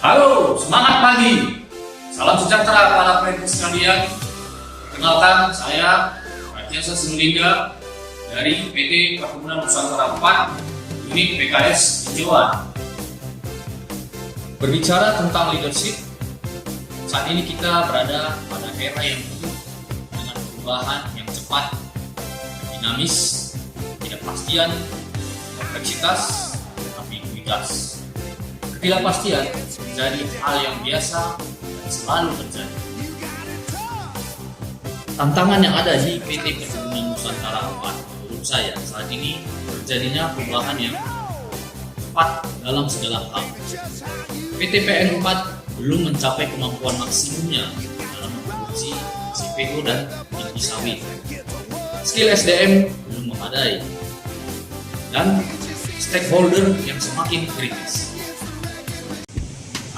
Halo, semangat pagi. Salam sejahtera para perintis sekalian. Perkenalkan, saya Ratiasa Simulingga dari PT Perkebunan Nusantara 4, unit PKS Hijauan. Berbicara tentang leadership, saat ini kita berada pada era yang penuh dengan perubahan yang cepat, dinamis, ketidakpastian, kompleksitas, ambiguitas. Ketidakpastian menjadi hal yang biasa dan selalu terjadi. Tantangan yang ada di PT Perkebunan Nusantara 4 menurut saya saat ini terjadinya perubahan yang cepat dalam segala hal. PT PN 4 belum mencapai kemampuan maksimumnya dalam memproduksi CPO dan inti sawit. Skill SDM belum memadai dan stakeholder yang semakin kritis.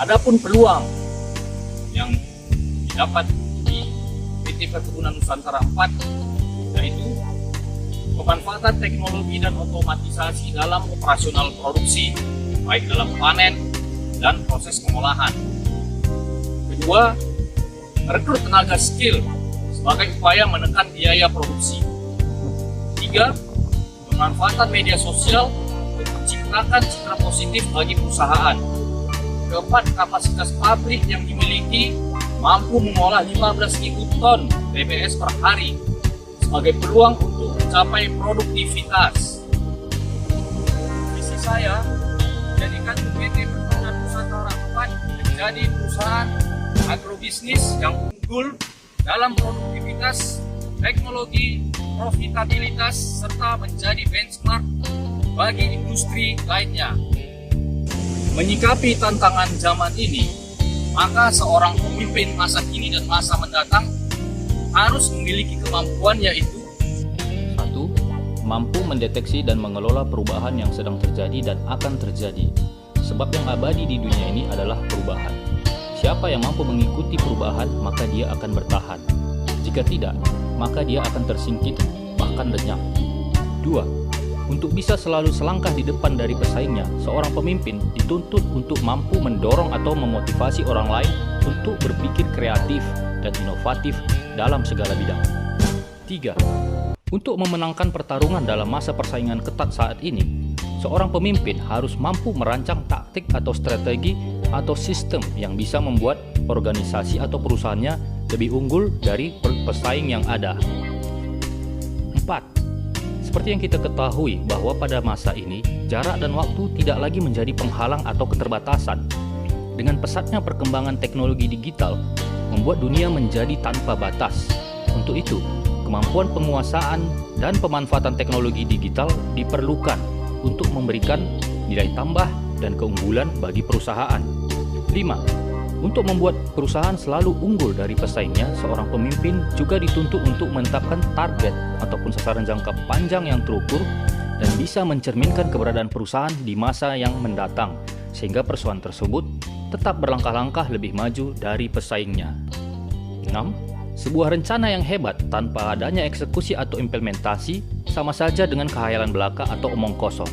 Adapun peluang yang didapat di PT Perkebunan Nusantara 4 yaitu pemanfaatan teknologi dan otomatisasi dalam operasional produksi, baik dalam panen dan proses pengolahan. Kedua, rekrut tenaga skill sebagai upaya menekan biaya produksi. Tiga, pemanfaatan media sosial untuk menciptakan citra positif bagi perusahaan. Keempat, kapasitas pabrik yang dimiliki mampu mengolah 15.000 ton TBS per hari sebagai peluang untuk mencapai produktivitas. Visi saya menjadikan PT Perkebunan Nusantara 4 menjadi perusahaan agrobisnis yang unggul dalam produktivitas, teknologi, profitabilitas, serta menjadi benchmark bagi industri lainnya. Menyikapi tantangan zaman ini, maka seorang pemimpin masa kini dan masa mendatang harus memiliki kemampuan yaitu 1. Mampu mendeteksi dan mengelola perubahan yang sedang terjadi dan akan terjadi. Sebab yang abadi di dunia ini adalah perubahan. Siapa yang mampu mengikuti perubahan, maka dia akan bertahan. Jika tidak, maka dia akan tersingkir, bahkan lenyap. 2. Untuk bisa selalu selangkah di depan dari pesaingnya, seorang pemimpin dituntut untuk mampu mendorong atau memotivasi orang lain untuk berpikir kreatif dan inovatif dalam segala bidang. 3. Untuk memenangkan pertarungan dalam masa persaingan ketat saat ini, seorang pemimpin harus mampu merancang taktik atau strategi atau sistem yang bisa membuat organisasi atau perusahaannya lebih unggul dari pesaing yang ada. 4. Seperti yang kita ketahui bahwa pada masa ini, jarak dan waktu tidak lagi menjadi penghalang atau keterbatasan. Dengan pesatnya perkembangan teknologi digital, membuat dunia menjadi tanpa batas. Untuk itu, kemampuan penguasaan dan pemanfaatan teknologi digital diperlukan untuk memberikan nilai tambah dan keunggulan bagi perusahaan. 5. Untuk membuat perusahaan selalu unggul dari pesaingnya, seorang pemimpin juga dituntut untuk menetapkan target ataupun sasaran jangka panjang yang terukur dan bisa mencerminkan keberadaan perusahaan di masa yang mendatang, sehingga perusahaan tersebut tetap berlangkah-langkah lebih maju dari pesaingnya. 6. Sebuah rencana yang hebat tanpa adanya eksekusi atau implementasi sama saja dengan khayalan belaka atau omong kosong.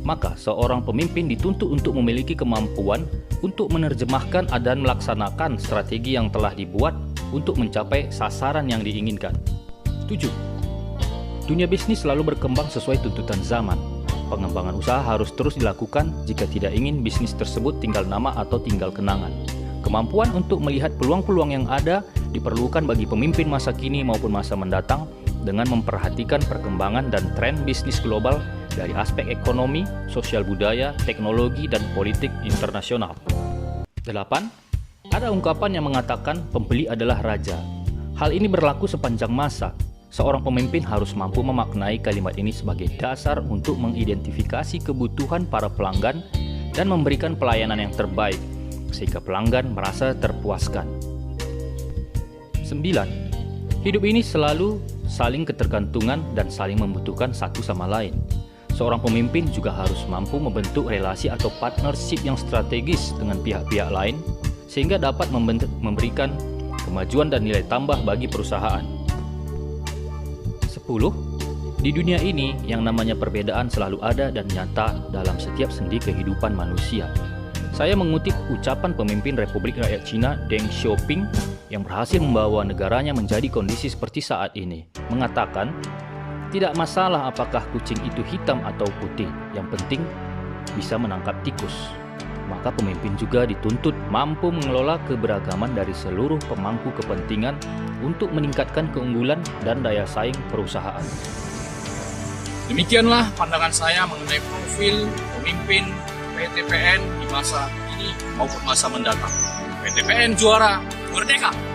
Maka seorang pemimpin dituntut untuk memiliki kemampuan untuk menerjemahkan dan melaksanakan strategi yang telah dibuat untuk mencapai sasaran yang diinginkan. 7. Dunia bisnis selalu berkembang sesuai tuntutan zaman. Pengembangan usaha harus terus dilakukan jika tidak ingin bisnis tersebut tinggal nama atau tinggal kenangan. Kemampuan untuk melihat peluang-peluang yang ada diperlukan bagi pemimpin masa kini maupun masa mendatang dengan memperhatikan perkembangan dan tren bisnis global dari aspek ekonomi, sosial budaya, teknologi, dan politik internasional. 8. Ada ungkapan yang mengatakan pembeli adalah raja. Hal ini berlaku sepanjang masa. Seorang pemimpin harus mampu memaknai kalimat ini sebagai dasar untuk mengidentifikasi kebutuhan para pelanggan dan memberikan pelayanan yang terbaik, sehingga pelanggan merasa terpuaskan. 9. Hidup ini selalu saling ketergantungan dan saling membutuhkan satu sama lain. Seorang pemimpin juga harus mampu membentuk relasi atau partnership yang strategis dengan pihak-pihak lain sehingga dapat memberikan kemajuan dan nilai tambah bagi perusahaan. 10. Di dunia ini, yang namanya perbedaan selalu ada dan nyata dalam setiap sendi kehidupan manusia. Saya mengutip ucapan pemimpin Republik Rakyat Cina Deng Xiaoping yang berhasil membawa negaranya menjadi kondisi seperti saat ini, mengatakan, "Tidak masalah apakah kucing itu hitam atau putih, yang penting bisa menangkap tikus." Maka pemimpin juga dituntut mampu mengelola keberagaman dari seluruh pemangku kepentingan untuk meningkatkan keunggulan dan daya saing perusahaan. Demikianlah pandangan saya mengenai profil pemimpin PTPN di masa ini maupun masa mendatang. PTPN juara, merdeka!